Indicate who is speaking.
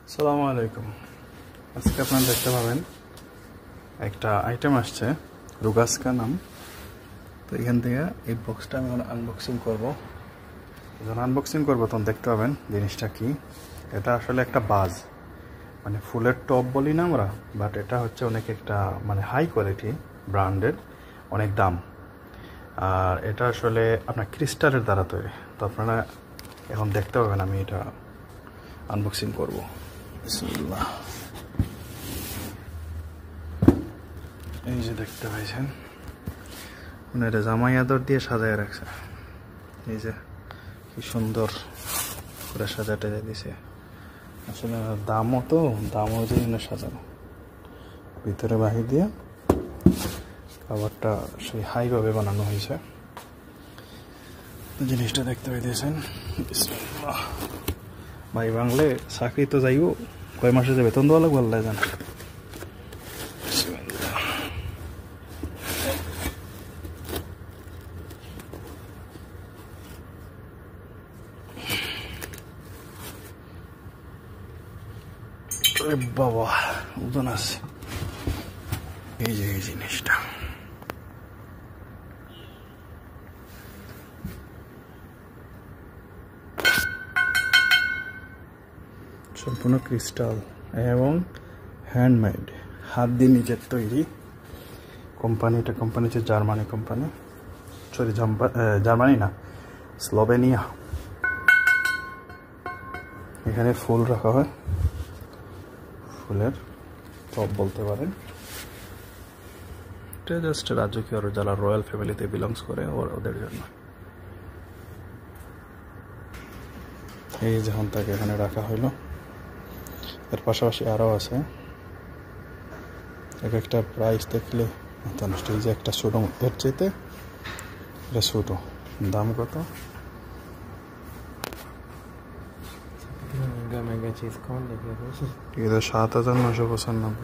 Speaker 1: আসসালামু আলাইকুম। আজকে আপনারা দেখতে পাবেন একটা আইটেম আসছে, রুগাস্কা নাম। তো এখান থেকে এই বক্সটা আমি আনবক্সিং করব। যখন আনবক্সিং করবো তখন দেখতে পাবেন জিনিসটা কি। এটা আসলে একটা বাজ, মানে ফুলের টপ বলি না আমরা, বাট এটা হচ্ছে অনেক একটা মানে হাই কোয়ালিটি ব্র্যান্ডেড, অনেক দাম। আর এটা আসলে আপনার ক্রিস্টালের দ্বারা তৈরি। তো আপনারা এখন দেখতে পাবেন আমি এটা আনবক্সিং করব। বিসমিল্লাহ। এই যে দেখতে পাইছেন, মানে এটা জামাই আদর দিয়ে সাজায় রাখছে। এই যে কি সুন্দর করে সাজাটা দিছে। আসলে দামও যে সাজানো, ভিতরে বাহির দিয়ে খাবারটা সেই হাইভাবে বানানো হয়েছে। জিনিসটা দেখতে পাইতেছেন। বিসমিল্লাহ। ভাই বাংলে চাকরি তো যাইব, কয় মাসে যে বেতন দেওয়া লাগবে আল্লাহ জানে। বাবা ওজন আছে। এই যে এই জিনিসটা সম্পূর্ণ ক্রিস্টাল এবং হ্যান্ডমেড, হাত দিয়ে নিজের তৈরি। কোম্পানিটা হচ্ছে জার্মানি কোম্পানি, সরি জার্মানি না, স্লোভেনিয়া। এখানে ফুল রাখা হয়, ফুলের টপ বলতে পারেন। এটা জাস্ট রাজকীয় যারা রয়্যাল ফ্যামিলিতে বিলংস করে ওদের জন্য। এই যখন তাকে এখানে রাখা হইলো, এর পাশাপাশি আরও আছে। এক একটা প্রাইস দেখলে এই যে একটা ছোটো, এর চাইতে এটা ছোটো। দাম কত? এটা ৭,৯৯৫।